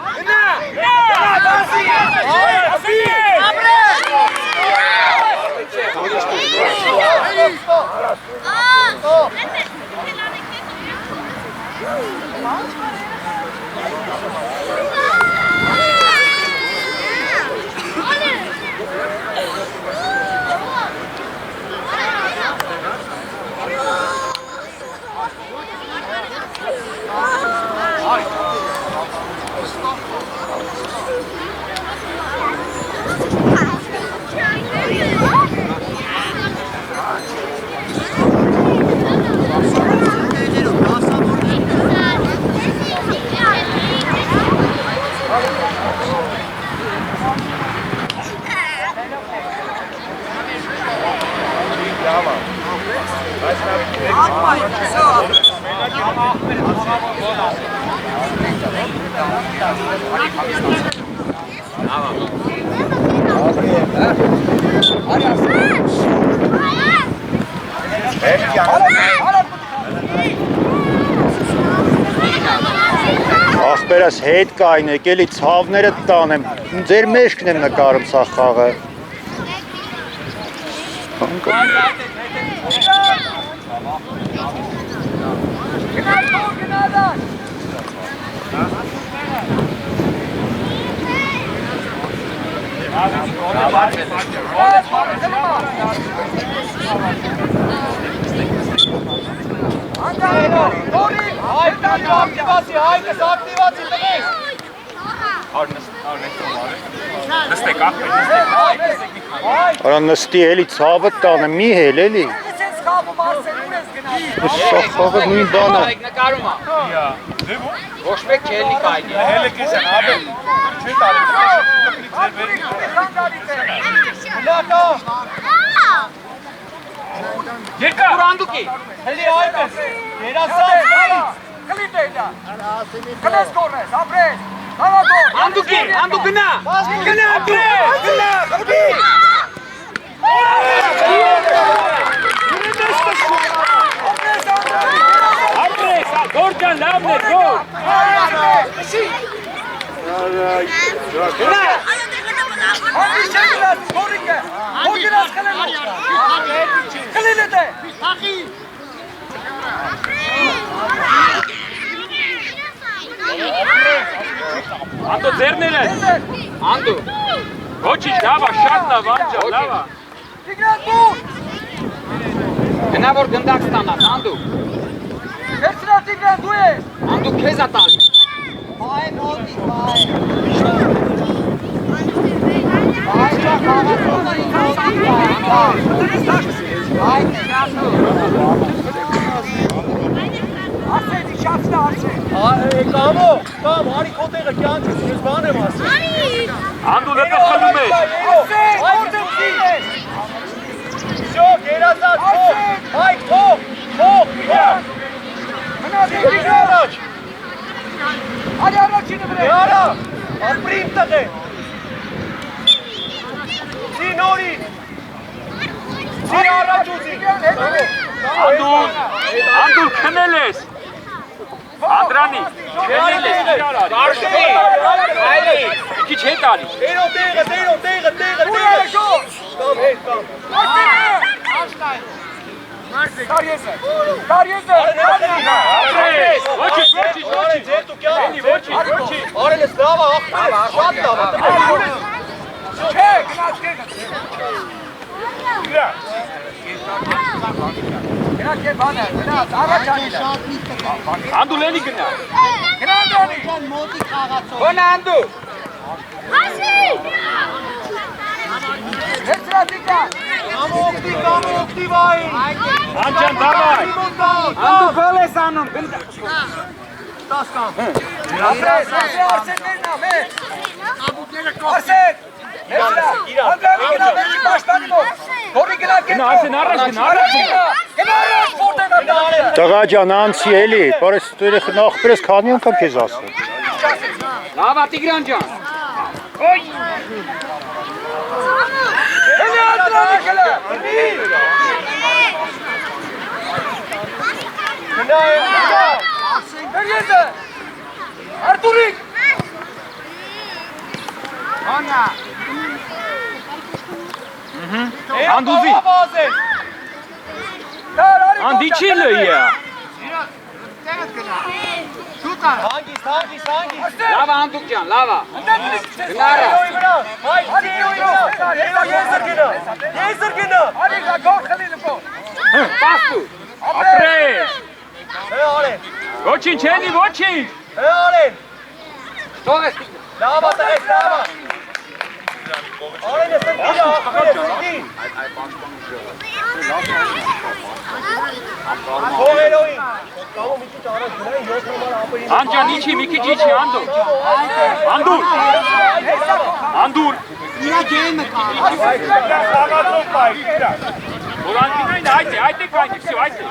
Ախպերս հետ կային, եկելի ցավները տանեմ, ձեր մեջքն եմ նկարում սա խաղը։ Արա նստի էլի ցավը տանեմ, մի հել էլի։ Սա խաղը նույն բանը։ Ոչ մեկ չելի կայնի։ Հելը կիսեն, ապել։ Չի տարի, Լակա։ Երկա։ Ուրանդուկի։ Հելի այպես։ Երասած։ Կլիտ է դա։ Կլես կորնես, ապրես։ Հավատո։ Անդուկի, անդու գնա։ Գնա, ապրես, գնա, խրբի։ Ապրես, գորջան լավն է, գոր։ Գնա։ Հանդի չենգլաց, գորիկը, հոգինաց կլենու։ Կլին է դե։ Հախի։ Անդու ձերներ են։ Անդու։ Ոչիչ, լավա, շատ լավ, անջա, լավա։ Տիգրան դու։ Գնա որ գնդակ ստանաս, անդու։ Հերցնա Տիգրան դու ես։ Անդու քեզ ա տալի։ Բայ մոտի, բայ։ Բայ չա խաղացողը ինքասան բայ։ Ասեցի շացնա ասե։ Կամո, կամ, արի քո տեղը կյանքս, ես բան եմ ասել։ Անդու լեպը խլում ես։ Ասե, որտեղ ես։ Շո, գերազած, փող, հայ, փող, Մնա դեպի առաջ, Արի առաջինը վրա։ արա, ապրիմ տղե։ Սի նորից, սի առաջ ուզի։ Անդու քնել ես։ Անդրանի, քնել ես իր առաջ։ Դարշվի, այլի, իքի չէ տալի։ Տերո տեղը, Կամ, հետ, կամ։ Կարիեզը։ Ապրես, ոչիչ, Ձեր դու կյանք, էլի ոչիչ, ոչիչ։ արել ես լավա, ախպեր, շատ լավա։ Չէ, գնաց կեղը։ Գնաց կե բանը, գնաց, առաջ անիլը։ Անդու լելի գնա։ Գնաց անի։ Գոնա անդու։ Հերցրա տիկա։ Կամո օգտի վային։ Անջան, դավայ։ Անդու գոլ ես անում։ 10 կամ։ Արսեններն ա, մեր։ Արսեն։ Անդրանի գնա մեջի պաշտանի մոտ։ Գորի գնա կենտրոն։ Արսեն առաջ գնա, առաջ գնա։ Գնա առաջ որտեղ ա։ Տղա ջան, անցի էլի, բարես դուրս նախբերես քանի անգամ քեզ ասել։ Լավա Տիգրան ջան։ Գնա Անդրանի գնա։ Գնա։ Արտուրիկ։ Անա։ Անդուզի։ Անդիչիլը իա։ Լավա Անդուկ ջան, լավա։ Գնարա։ Եզր գնա։ Արիգա գող խլի լպո։ Պաստու։ Ապրես։ Հե արեն։ Ոչինչ էլի, ոչինչ։ Հե արեն։ Թողես։ Լավա տղեկ, լավա։ Արենը սնկի, ախպերը սնկի։ Թողերոյին։ Կամո մի քիչ առաջ գնային 7 նոմար ապերին։ Անջան իջի, մի քիչ իջի, Անդուր։ Անդուր։ Անդուր։ Որ անդինային այդե, այդե կայնի, всё, այդե։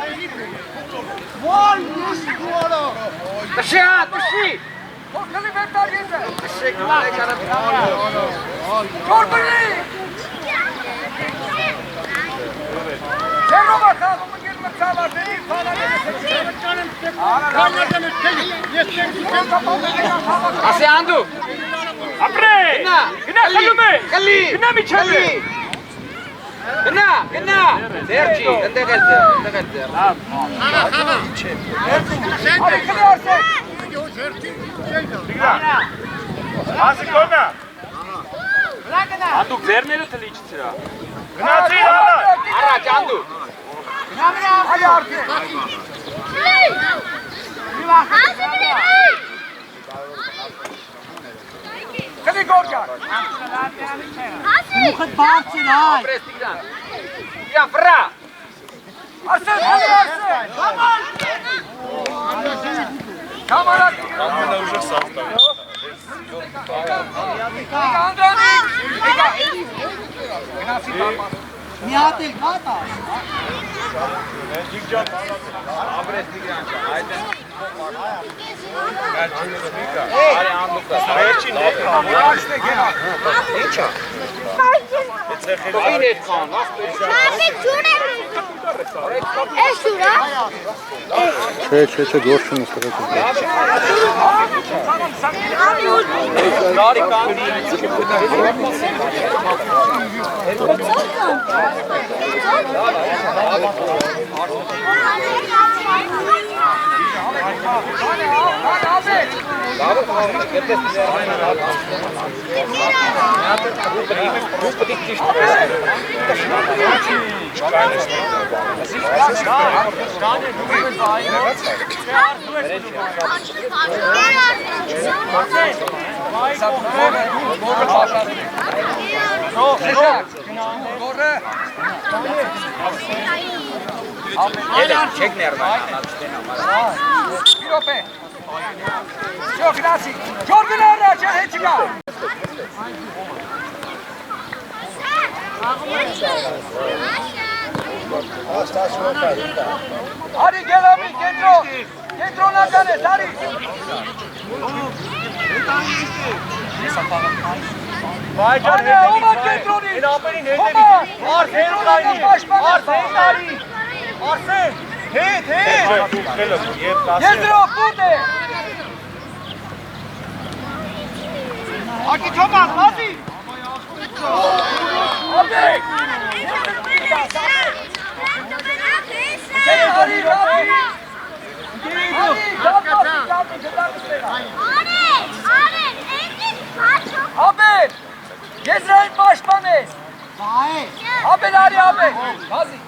Տշի, տշի։ Խլի վետար եզը։ Տշի, գլաղ եկարը։ Գորբրի։ Չերովա խաղումը գել մծավ արդերի, Ասի Անդուր։ Ապրես։ Գնա, խլում է։ Գնա միջավը։ Գնա։ Դերջի, ընդեղ էլ ձեր, ընդեղ էլ ձեր։ Արի խլի արսեք։ Ասիկոնա։ Անդուկ ձերները թլիչ ծրա։ Գնացի հալա։ Առաջ Անդուկ։ Արի արսեք։ Խլի գորջար։ Մուխդ բարձր այ։ Ապրես Տիգրան։ Իա վրա։ Արսեն, խլի արսեք։ Կամարա Տիգրան։ Անդրանիկ։ Գնացի բաղման։ Մի հատ էլ կատա։ Ապրես Տիգրան, այդ են։ Վերջին Առաջն է գնա։ Ինչա։ Այն է կան, Էս ջուրա։ Չէ, գործում ես տղա։ Գարի կանգնի։ Չեք ներվայ, Իրոպե, Շո գնացի, Շոր գնա առաջ, հետ չկա Արի գելամի, կենտրոնական ես, արի Բայջան հետևի, են ապերին հետևի, արսեն կայնի, արսեն տարի, արսեն, հետ, Եզրով, տուտ է Ակի չոմակ, մազի, Աբեք Արի, Աբեր, եզրային պաշտպան ես Աբեր, արի, աբեր Վազի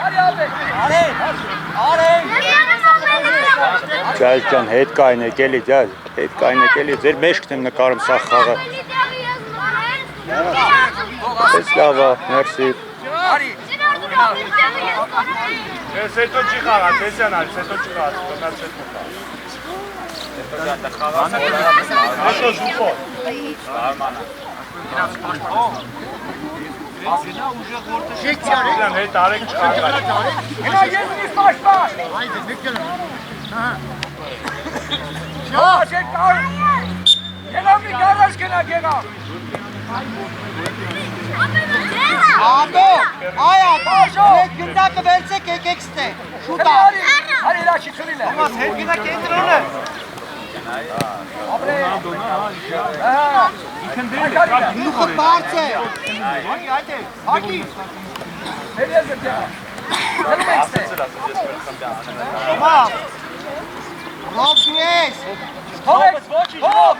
Արի, աբեր Ջայլ ջան, հետ կային եկելի, ջայլ, հետ կային եկելի, ձեր մեջքն եմ նկարում սա խաղը։ Ես լավ է, մերսի։ Արի Ես հետո չի խաղաց, էսյան արից, հետո չի խաղաց, կնած հետո խաղաց։ Հետո զուպոր։ Արմանա։ Շիքցյարի։ Հետ արեք չխաղաց։ Գնա եզնի պաշպան։ Շա, շեք կար։ Գնա մի գարաժ գնա գնա։ Անդո, այա, եք գնդակը վերցեք եկեք ստե, շուտա։ Արի լաշի քրիլը։ Ոմաս հետ գնա կենտրոնը։ Ապրե։ Նուխը բարձ է։ Այդե, հակի։ Ներեզը դյա։ Գնում եք ստե։ Ոմաս։ Ռոբ դու ես։ Հովեք, հով,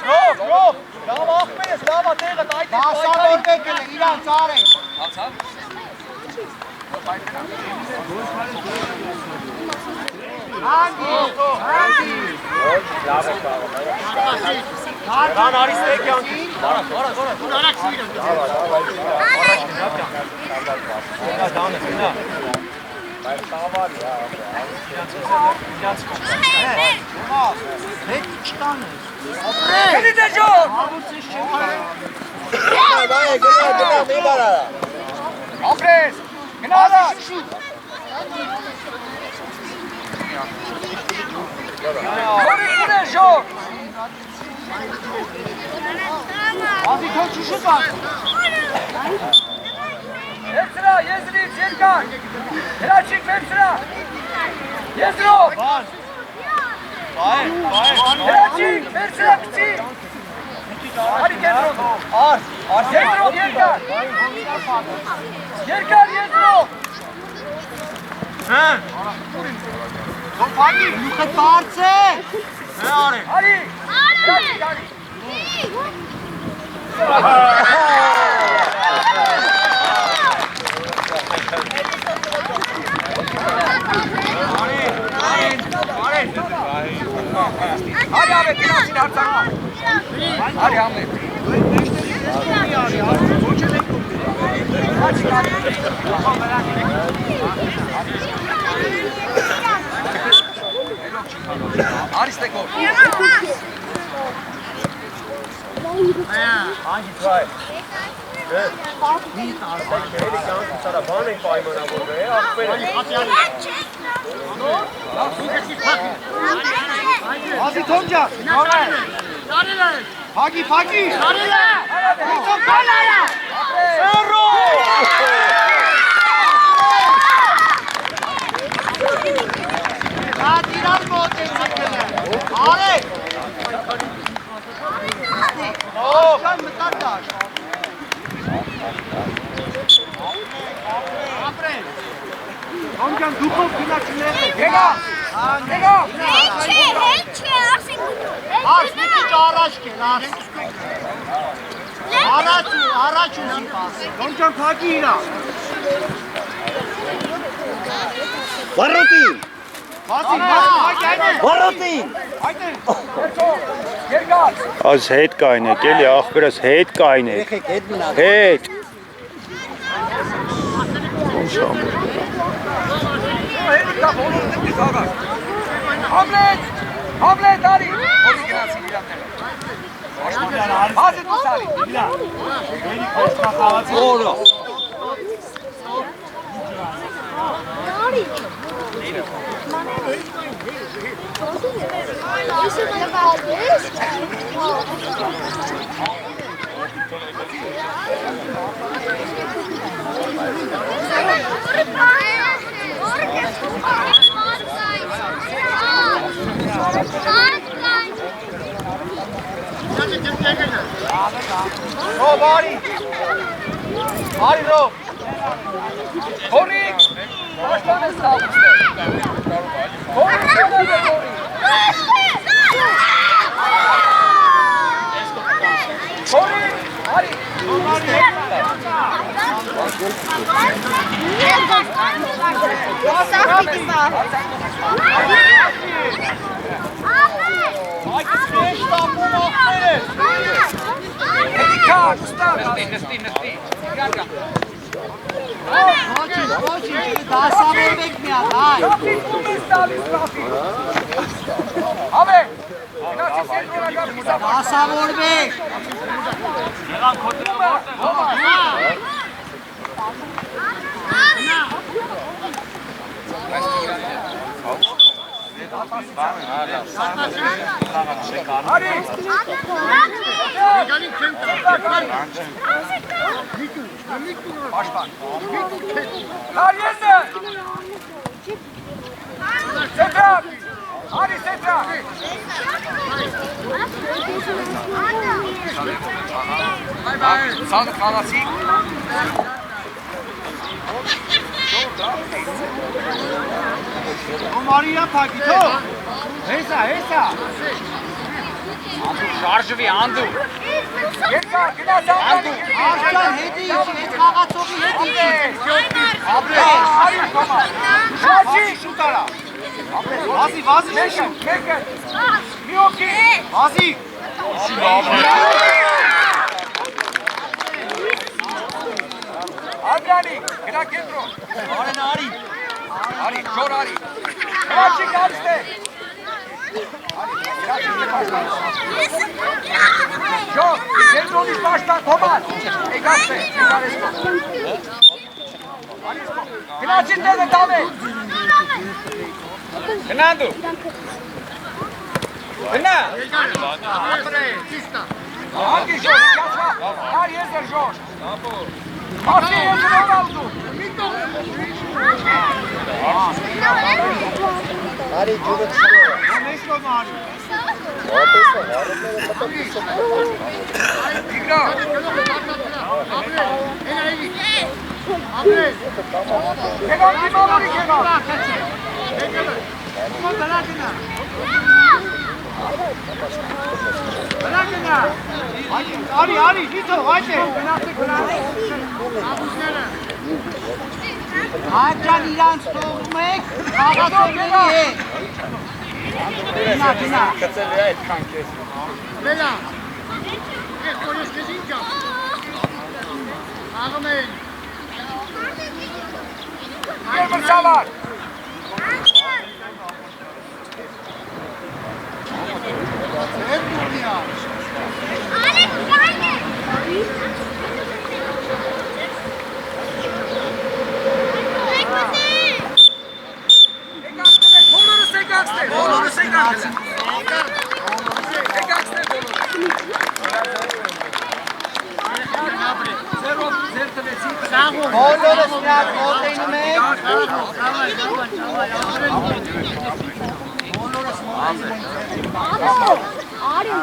Ռոբ, լավ աղբեր ես, լավ ատեղը, այդ է Դասավոր բեկել է, իրան ծարեք։ Ացավ։ Հանգի։ Ռան արիս տեկյանքի։ Հետ չտանը։ Քանի դեժոր։ Գնա, մի բարա։ Ապրես։ Գնա առաջ։ Քանի դեժոր։ Ադի քան շուշը կան։ Երցրա, եզրից երկար։ Հրաչիկ վերցրա։ Եզրով։ Հրաչիկ, վերցրա պիցի։ Արի կենտրոն։ Եզրով երկար։ Երկար եզրով։ Հակի, նուխը բարձ է։ Արի, հրաչիկ արի։ Արի ամետ, գնացին հարցանա։ Արի ամետ։ Արի ստեկով։ Անջի թվայ։ Բան ենք պայմանավորվել է, աղբեր է։ Ազի թոնջա։ Հագի, հագի։ Սերո։ Հատ իրար մոտ է ծկել է։ Արեք։ Ան մտար դաշ։ Ապրեն։ Թոնջան դուքով գնացիներ է։ Գնա։ Գնա։ Հետ չէ, ասենք ուտու։ Արս մի քիչ առաջ կեն, արս։ Առաջ ունի պաս։ Թոնջան թագի իրա։ Վառոտին, Բացի, վառոտին։ Երկար։ Ազ հետ կայնեք, էլի աղբերս հետ կայնեք։ Հետ։ Համլետ, համլետ արի։ Ոնի գնացին իրան տեղը։ Հազը դուս արի։ Որո։ Ռոբ, արի։ Արի, Ռոբ։ Հորիկ, պաշտան ես տալուս է։ Հորիկ, գնաց է հորիկ։ Հորիկ, արի։ Նստի, նստի, նստի։ Ոչինչ, դասավորվեք միան, այ։ Կապից ում ես տալիս կապից։ Հավե, գնացի կենտրոնական պիսապաշտպան։ Դասավորվեք։ Եղան քոտերը Պաշտպան։ Լարիեսը։ Սետրակ։ Արի սետրակ։ Սանը խաղացի։ Մարիա փակի թող։ Հեսա։ շարժվի անդու։ Երկա, գնաց անդանի։ Աշկան հետի, հետ խաղացողի հետի։ Արի կոմա։ Շաչի շուտարա։ Վազի, Մեկը։ Մի օքի։ վազի։ Ադրանի, գնա կենտրոն։ Արեն արի։ Արի, շոր արի։ Հրաչիկ արստե։ Շոր, կենտրոնից պաշտան թոմար։ Էգաստե, էգարեսկո։ Գնացի տեղը դավե։ Գնանդու։ Գնա։ Անգի շոր, կյացվա։Ար եզր շոր։ Ասի եզր օնալդու։ Արի ջուրը չկա։ Իգնա։ Կեգան դիմավորի կեգան։ Արի, դիթող, այդ է։ Աջան իրանց թողում եք, խաղացողների հետ։ Գնա։ Կծելի այդ քան քեզ։ Լելա, ես կորես կեզ ինջա։ Աղում են։ Եվ մրցավար։ Եվ դուրնիա։ Բոլորս եկացնե։ Բոլորս միակ մոտենում եք։ Արի։